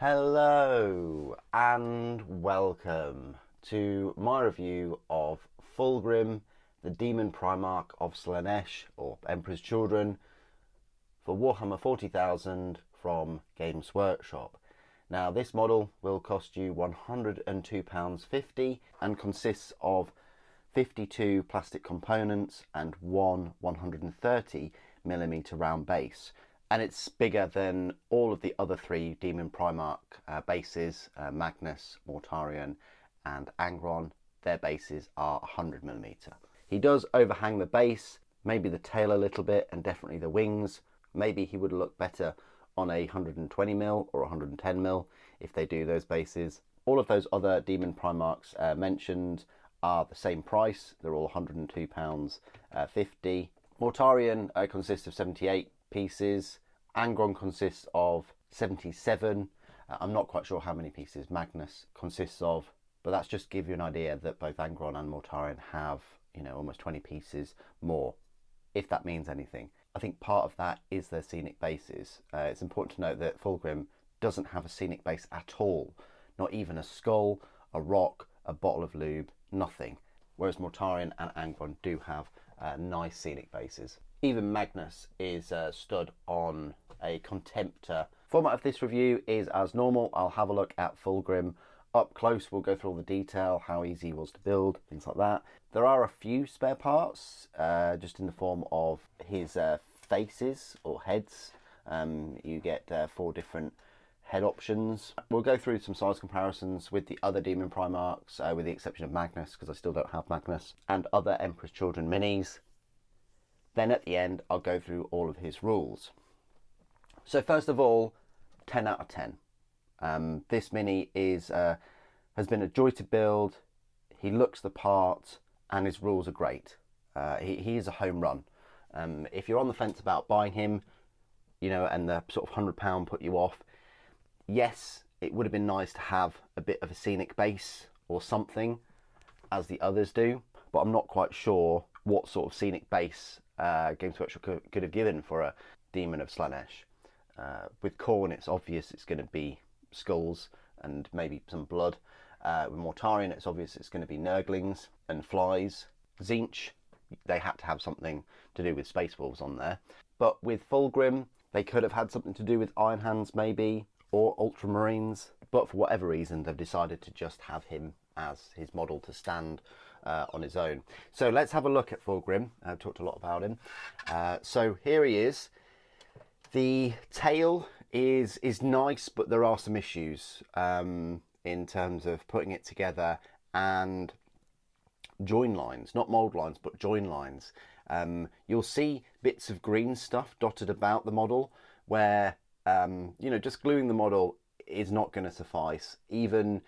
Hello and welcome to my review of Fulgrim, the Daemon Primarch of Slaanesh, or Emperor's Children, for Warhammer 40,000 from Games Workshop. Now this model will cost you £102.50 and consists of 52 plastic components and one 130mm round base. And it's bigger than all of the other three Daemon Primarch bases, Magnus, Mortarion and Angron. Their bases are 100mm. He does overhang the base, maybe the tail a little bit, and definitely the wings. Maybe he would look better on a 120mm or 110mm if they do those bases. All of those other Daemon Primarchs mentioned are the same price. They're all £102.50. Mortarion consists of 78 pieces. Angron consists of 77. I'm not quite sure how many pieces Magnus consists of, but that's just to give you an idea that both Angron and Mortarion have, almost 20 pieces more, if that means anything. I think part of that is their scenic bases. It's important to note that Fulgrim doesn't have a scenic base at all, not even a skull, a rock, a bottle of lube, nothing. Whereas Mortarion and Angron do have nice scenic bases. Even Magnus is stood on a Contemptor. Format of this review is as normal. I'll have a look at Fulgrim up close. We'll go through all the detail, how easy he was to build, things like that. There are a few spare parts, just in the form of his faces or heads. You get 4 different head options. We'll go through some size comparisons with the other Daemon Primarchs, with the exception of Magnus, because I still don't have Magnus, and other Emperor's Children minis. Then at the end, I'll go through all of his rules. So first of all, 10 out of 10. This mini has been a joy to build. He looks the part, and his rules are great. He is a home run. If you're on the fence about buying him, and the sort of £100 put you off, yes, it would have been nice to have a bit of a scenic base or something, as the others do, but I'm not quite sure what sort of scenic base Games Workshop could have given for a Demon of Slaanesh. With Khorne, it's obvious it's going to be skulls and maybe some blood. With Mortarion, it's obvious it's going to be Nurglings and flies. Tzeentch, they had to have something to do with Space Wolves on there. But with Fulgrim, they could have had something to do with Iron Hands maybe, or Ultramarines. But for whatever reason, they've decided to just have him as his model to stand on his own. So let's have a look at Fulgrim. I've talked a lot about him. So here he is. The tail is nice, but there are some issues in terms of putting it together and join lines, not mold lines, but join lines. You'll see bits of green stuff dotted about the model where, just gluing the model is not going to suffice. Even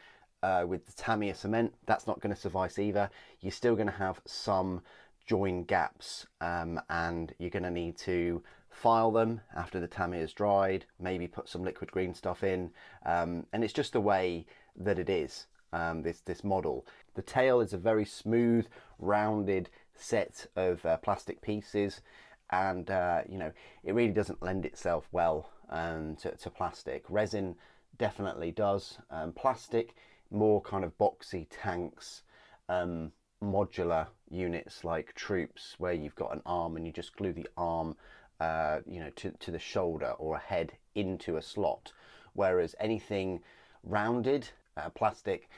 with the Tamiya cement, that's not going to suffice either. You're still going to have some join gaps, and you're going to need to file them after the Tamiya is dried, maybe put some liquid green stuff in, and it's just the way that it is, this model. The tail is a very smooth, rounded set of plastic pieces, and it really doesn't lend itself well to plastic. Resin definitely does. Plastic, more kind of boxy tanks, modular units like troops, where you've got an arm and you just glue the arm to the shoulder or a head into a slot, whereas anything rounded plastic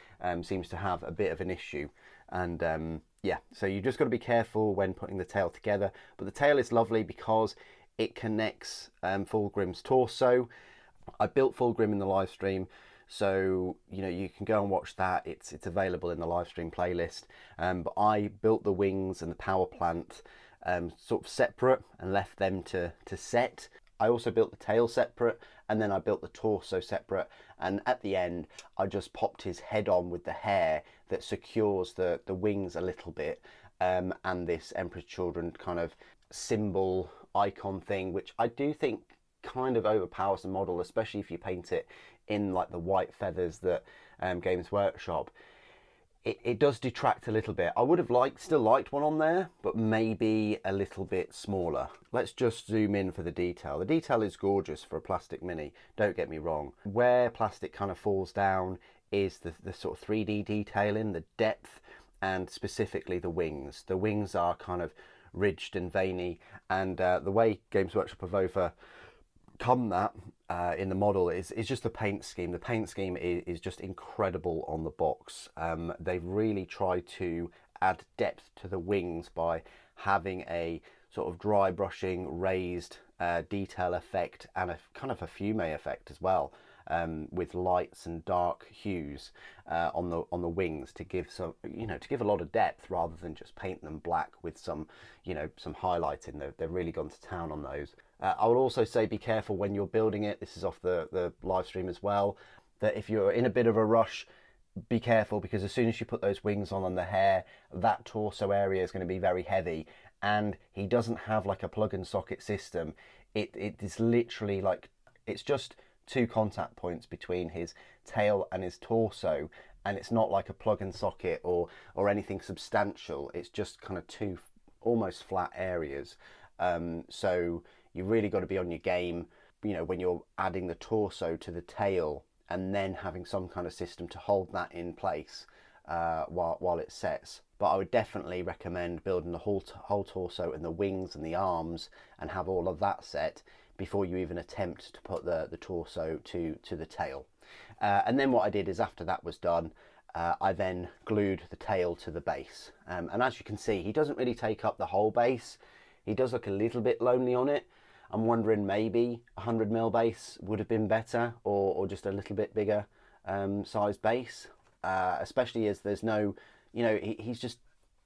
seems to have a bit of an issue. And yeah, so you just got to be careful when putting the tail together. But the tail is lovely because it connects Fulgrim's torso. I built Fulgrim in the live stream, so you can go and watch that. It's available in the live stream playlist. But I built the wings and the power plant sort of separate and left them to set. I also built the tail separate, and then I built the torso separate, and at the end I just popped his head on with the hair that secures the wings a little bit, and this Emperor's Children kind of symbol icon thing, which I do think kind of overpowers the model, especially if you paint it in like the white feathers that Games Workshop. it does detract a little bit. I would have still liked one on there, but maybe a little bit smaller. Let's just zoom in for the detail. The detail is gorgeous for a plastic mini, don't get me wrong. Where plastic kind of falls down is the sort of 3D detailing, the depth, and specifically the wings. The wings are kind of ridged and veiny, and the way Games Workshop have overcome that in the model is just the paint scheme. The paint scheme is just incredible on the box. They've really tried to add depth to the wings by having a sort of dry brushing, raised detail effect, and a kind of a fume effect as well, with lights and dark hues on the wings to give some, to give a lot of depth rather than just paint them black with some, some highlighting. They've really gone to town on those. I will also say be careful when you're building it. This is off the live stream as well, that if you're in a bit of a rush, be careful, because as soon as you put those wings on the hair, that torso area is going to be very heavy, and he doesn't have like a plug and socket system. It is literally like, it's just 2 contact points between his tail and his torso, and it's not like a plug and socket or anything substantial. It's just kind of 2 almost flat areas. So you really got to be on your game, when you're adding the torso to the tail, and then having some kind of system to hold that in place while it sets. But I would definitely recommend building the whole torso and the wings and the arms, and have all of that set before you even attempt to put the torso to the tail. And then what I did is, after that was done, I then glued the tail to the base. And as you can see, he doesn't really take up the whole base. He does look a little bit lonely on it. I'm wondering maybe 100mm base would have been better, or just a little bit bigger size base, especially as there's no, he's just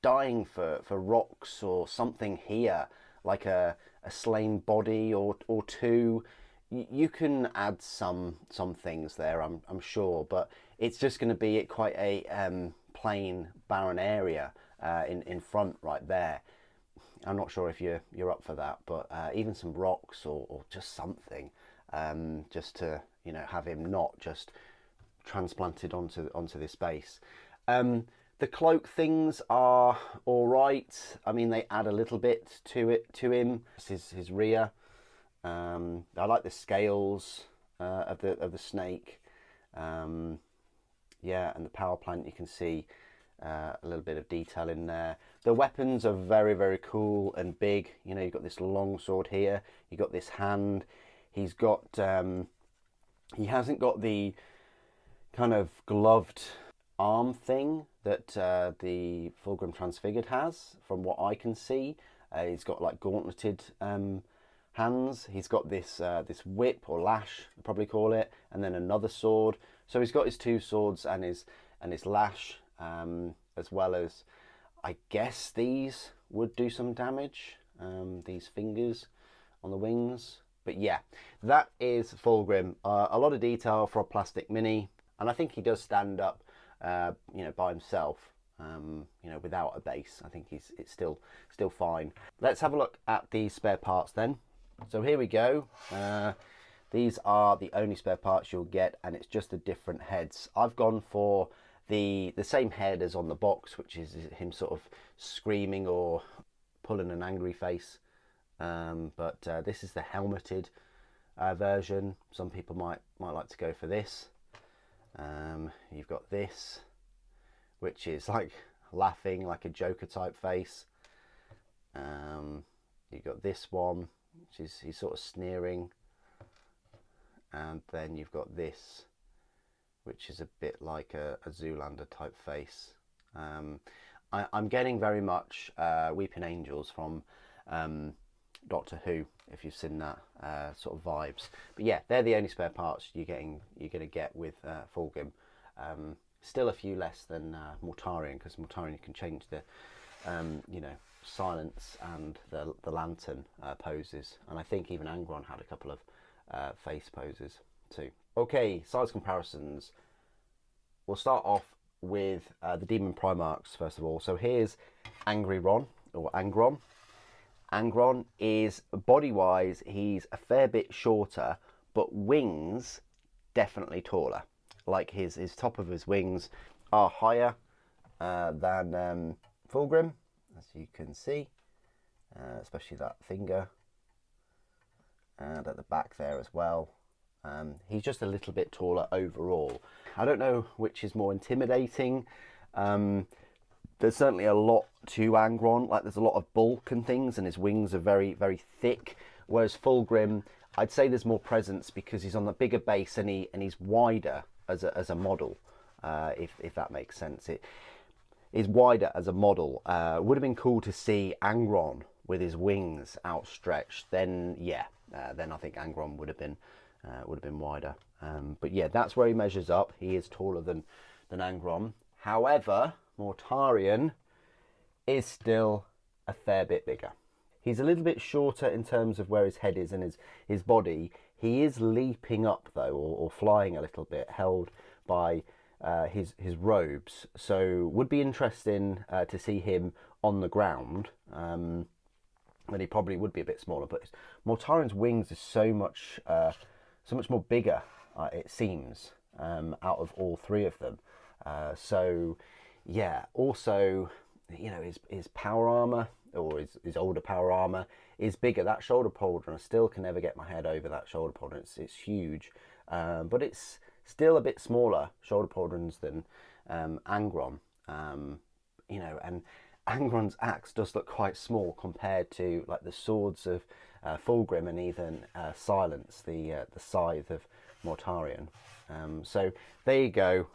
dying for rocks or something here, like a slain body or 2. You can add some things there, I'm sure, but it's just going to be quite a plain, barren area in front right there. I'm not sure if you're up for that, but even some rocks or just something, just to have him not just transplanted onto this base. The cloak things are all right. I mean, they add a little bit to him. This is his rear. I like the scales of the snake. Yeah, and the power plant, you can see a little bit of detail in there. The weapons are very, very cool and big. You've got this long sword here. You've got this hand. He's got, he hasn't got the kind of gloved arm thing that the Fulgrim Transfigured has, from what I can see. He's got like gauntleted hands. He's got this this whip or lash, I'd probably call it, and then another sword. So he's got his 2 swords and his lash, as well as, I guess these would do some damage, these fingers on the wings. But yeah, that is Fulgrim. A lot of detail for a plastic mini, and I think he does stand up, by himself, without a base. I think it's still fine. Let's have a look at the spare parts then. So here we go. These are the only spare parts you'll get, and it's just the different heads. I've gone for the same head as on the box, which is him sort of screaming or pulling an angry face. But this is the helmeted version. Some people might like to go for this. You've got this, which is like laughing, like a Joker type face. You've got this one, which is he's sort of sneering. And then you've got this, which is a bit like a Zoolander type face. I'm getting very much Weeping Angels from Doctor Who, if you've seen that sort of vibes. But yeah, they're the only spare parts you're going to get with Fulgrim. Still a few less than Mortarion, because Mortarion you can change the silence and the lantern poses, and I think even Angron had a couple of face poses too. Okay, size comparisons. We'll start off with the Daemon Primarchs first of all. So here's Angry Ron, or Angron. Angron is, body-wise, he's a fair bit shorter, but wings definitely taller. Like his top of his wings are higher, than Fulgrim, as you can see, especially that finger, and at the back there as well. He's just a little bit taller overall. I don't know which is more intimidating. There's certainly a lot to Angron, like there's a lot of bulk and things, and his wings are very, very thick. Whereas Fulgrim, I'd say there's more presence because he's on the bigger base and he's wider as a model, if that makes sense. It is wider as a model. Would have been cool to see Angron with his wings outstretched. Then yeah, then I think Angron would have been wider. But yeah, that's where he measures up. He is taller than Angron. However, Mortarion is still a fair bit bigger. He's a little bit shorter in terms of where his head is and his body. He is leaping up though, or flying a little bit, held by his robes. So would be interesting to see him on the ground. But he probably would be a bit smaller. But Mortarion's wings are so much more bigger, it seems, out of all three of them. So yeah, also, you know, his power armor, or his older power armor, is bigger. That shoulder pauldron, I still can never get my head over that shoulder pauldron. It's huge, but it's still a bit smaller shoulder pauldrons than Angron. You know, and Angron's axe does look quite small compared to like the swords of Fulgrim and even Silence, the scythe of Mortarion. So there you go,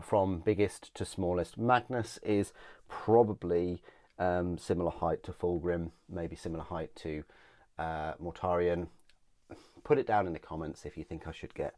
from biggest to smallest. Magnus is probably similar height to Fulgrim, maybe similar height to Mortarion. Put it down in the comments if you think I should get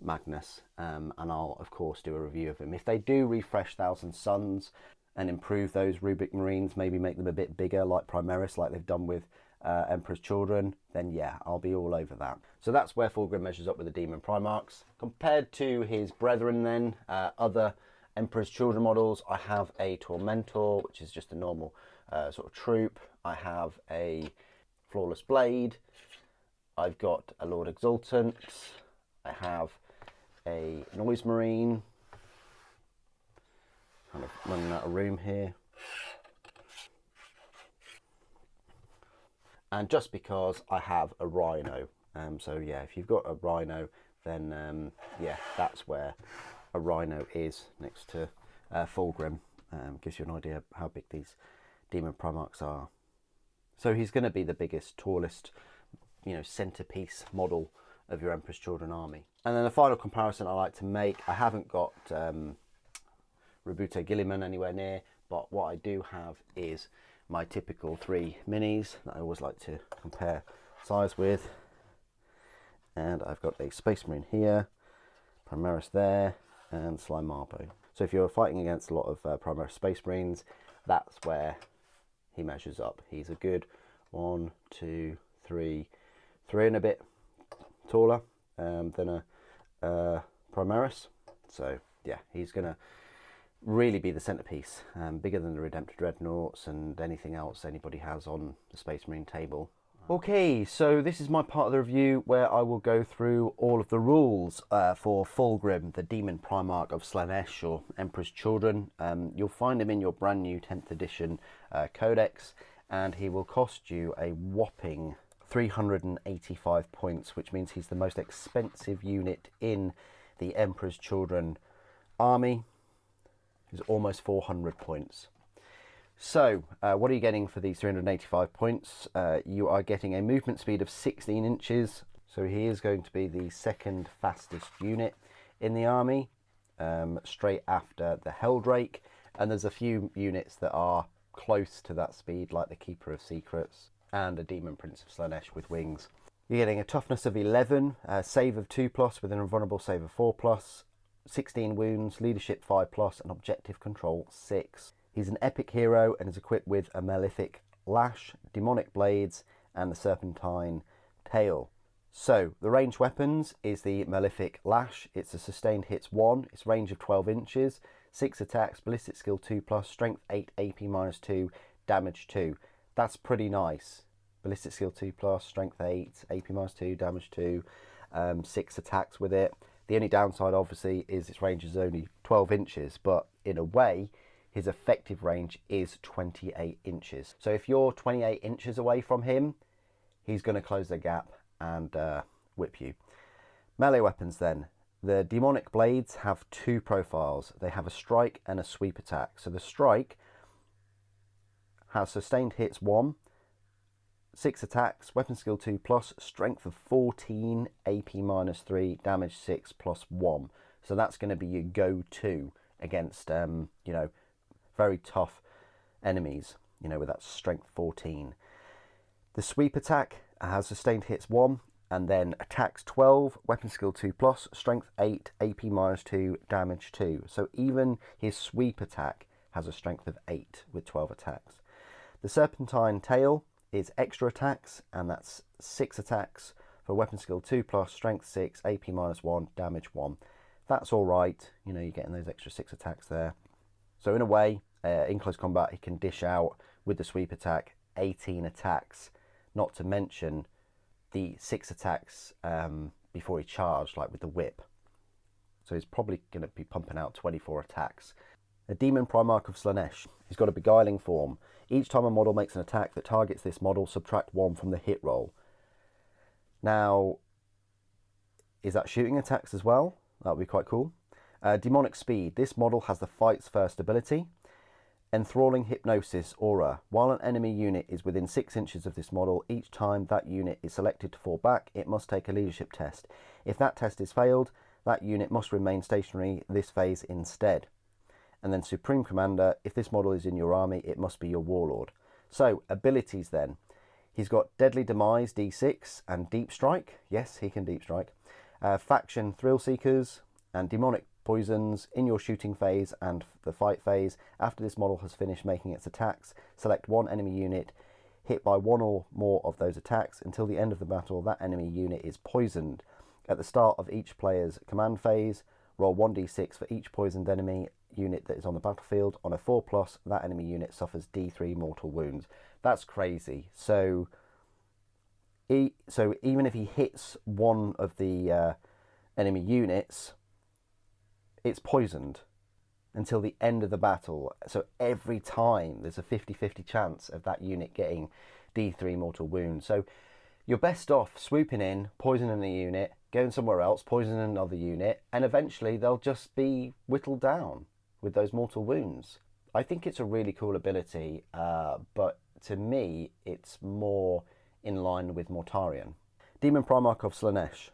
Magnus, and I'll of course do a review of him. If they do refresh Thousand Suns and improve those Rubric Marines, maybe make them a bit bigger like Primaris, like they've done with Emperor's Children, then yeah, I'll be all over that. So that's where Fulgrim measures up with the Daemon Primarchs. Compared to his brethren then, other Emperor's Children models, I have a Tormentor, which is just a normal sort of troop. I have a Flawless Blade. I've got a Lord Exultant. I have a Noise Marine. Kind of running out of room here. And just because I have a Rhino. So yeah, if you've got a Rhino, then yeah, that's where a Rhino is next to Fulgrim. Gives you an idea of how big these Daemon Primarchs are. So he's going to be the biggest, tallest, you know, centerpiece model of your Emperor's Children army. And then the final comparison I like to make, I haven't got Rabute Gilliman anywhere near, but what I do have is my typical 3 minis that I always like to compare size with. And I've got a Space Marine here, Primaris there, and Slime Marbo. So if you're fighting against a lot of Primaris Space Marines, that's where he measures up. He's a good 1, 2, 3 and a bit taller than a Primaris. So yeah, he's gonna really be the centerpiece, bigger than the Redemptor Dreadnoughts and anything else anybody has on the Space Marine table. Okay, so this is my part of the review where I will go through all of the rules for Fulgrim, the Daemon Primarch of Slaanesh, or Emperor's Children. You'll find him in your brand new 10th edition codex, and he will cost you a whopping 385 points, which means he's the most expensive unit in the Emperor's Children army. He's almost 400 points. So, what are you getting for these 385 points? You are getting a movement speed of 16 inches. So he is going to be the second fastest unit in the army, straight after the Heldrake. And there's a few units that are close to that speed, like the Keeper of Secrets and a Demon Prince of Slaanesh with wings. You're getting a toughness of 11, save of 2+, with an invulnerable save of 4+, 16 wounds, leadership 5+, and objective control 6. He's an epic hero and is equipped with a Malefic Lash, Demonic Blades, and the Serpentine Tail. So, the ranged weapons is the Malefic Lash. It's a sustained hits 1, its range of 12 inches, 6 attacks, ballistic skill 2+, strength 8, AP -2, damage 2. That's pretty nice. Ballistic skill 2+, strength 8, AP -2, damage 2, 6 attacks with it. The only downside, obviously, is its range is only 12 inches, but in a way, his effective range is 28 inches. So if you're 28 inches away from him, he's going to close the gap and whip you. Melee weapons then. The demonic blades have two profiles. They have a strike and a sweep attack. So the strike has sustained hits 1, 6 attacks, weapon skill 2 plus, strength of 14, AP -3, damage 6 plus 1. So that's going to be your go-to against, you know, very tough enemies, you know, with that strength 14. The sweep attack has sustained hits 1, and then attacks 12, weapon skill 2 plus, strength 8, AP -2, damage 2. So even his sweep attack has a strength of 8 with 12 attacks. The serpentine tail is extra attacks, and that's 6 attacks for weapon skill 2 plus, strength 6, AP -1, damage 1. That's all right, you know, you're getting those extra 6 attacks there. So in a way, in close combat, he can dish out with the sweep attack 18 attacks, not to mention the 6 attacks before he charged, like with the whip. So he's probably going to be pumping out 24 attacks. The Daemon Primarch of Slaanesh. He's got a beguiling form. Each time a model makes an attack that targets this model, subtract 1 from the hit roll. Now, is that shooting attacks as well? That would be quite cool. Demonic Speed. This model has the Fight's first ability. Enthralling Hypnosis Aura. While an enemy unit is within 6 inches of this model, each time that unit is selected to fall back, it must take a leadership test. If that test is failed, that unit must remain stationary this phase instead. And then Supreme Commander. If this model is in your army, it must be your Warlord. So, abilities then. He's got Deadly Demise, D6, and Deep Strike. Yes, he can Deep Strike. Faction Thrill Seekers, and Demonic Poisons in your shooting phase and the fight phase. After this model has finished making its attacks, select one enemy unit hit by one or more of those attacks. Until the end of the battle, that enemy unit is poisoned. At the start of each player's command phase, roll 1d6 for each poisoned enemy unit that is on the battlefield. On a 4+, that enemy unit suffers D3 mortal wounds. That's crazy. So even if he hits one of the enemy units, it's poisoned until the end of the battle. So every time there's a 50-50 chance of that unit getting D3 mortal wounds. So you're best off swooping in, poisoning the unit, going somewhere else, poisoning another unit, and eventually they'll just be whittled down with those mortal wounds. I think it's a really cool ability, but to me it's more in line with Mortarion. Daemon Primarch of Slaanesh.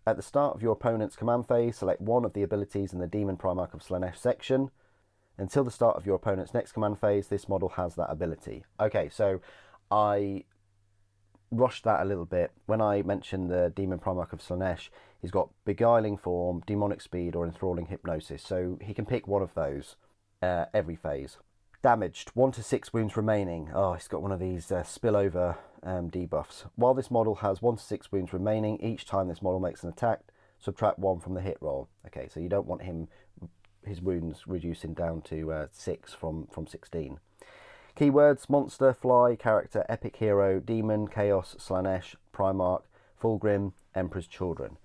At the start of your opponent's command phase, select one of the abilities in the Daemon Primarch of Slaanesh section. Until the start of your opponent's next command phase, this model has that ability. Okay, so I rushed that a little bit. When I mentioned the Daemon Primarch of Slaanesh, he's got Beguiling Form, Demonic Speed, or Enthralling Hypnosis. So he can pick one of those every phase. Damaged, 1 to 6 wounds remaining. Oh, he's got one of these spillover debuffs. While this model has 1 to 6 wounds remaining, each time this model makes an attack, subtract 1 from the hit roll. Okay, so you don't want his wounds reducing down to 6 from 16. Keywords: monster, fly, character, epic hero, demon, chaos, Slaanesh, Primarch, Fulgrim, Emperor's Children.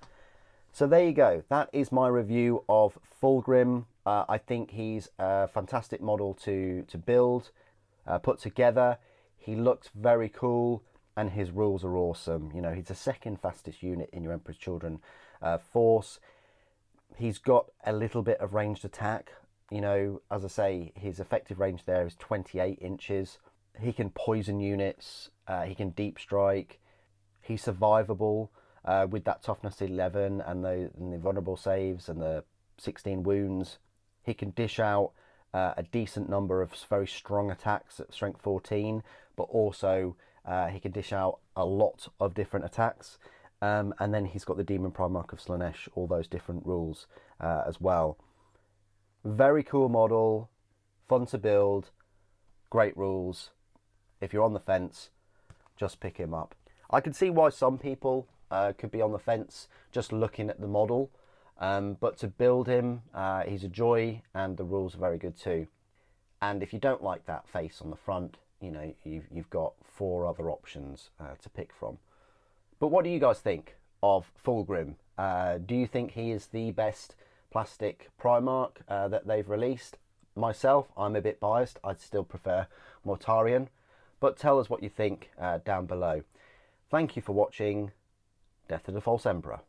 So there you go. That is my review of Fulgrim. I think he's a fantastic model to build, put together. He looks very cool, and his rules are awesome. You know, he's the second fastest unit in your Emperor's Children force. He's got a little bit of ranged attack. You know, as I say, his effective range there is 28 inches. He can poison units. He can deep strike. He's survivable with that toughness 11 and the vulnerable saves and the 16 wounds. He can dish out a decent number of very strong attacks at strength 14, but also he can dish out a lot of different attacks. And then he's got the Daemon Primarch of Slaanesh, all those different rules as well. Very cool model, fun to build, great rules. If you're on the fence, just pick him up. I can see why some people could be on the fence just looking at the model. But to build him, he's a joy, and the rules are very good too. And if you don't like that face on the front, you know, you've got 4 other options to pick from. But what do you guys think? of Fulgrim. Do you think he is the best plastic Primarch that they've released? Myself, I'm a bit biased. I'd still prefer Mortarion, but tell us what you think down below. Thank you for watching Death of the False Emperor.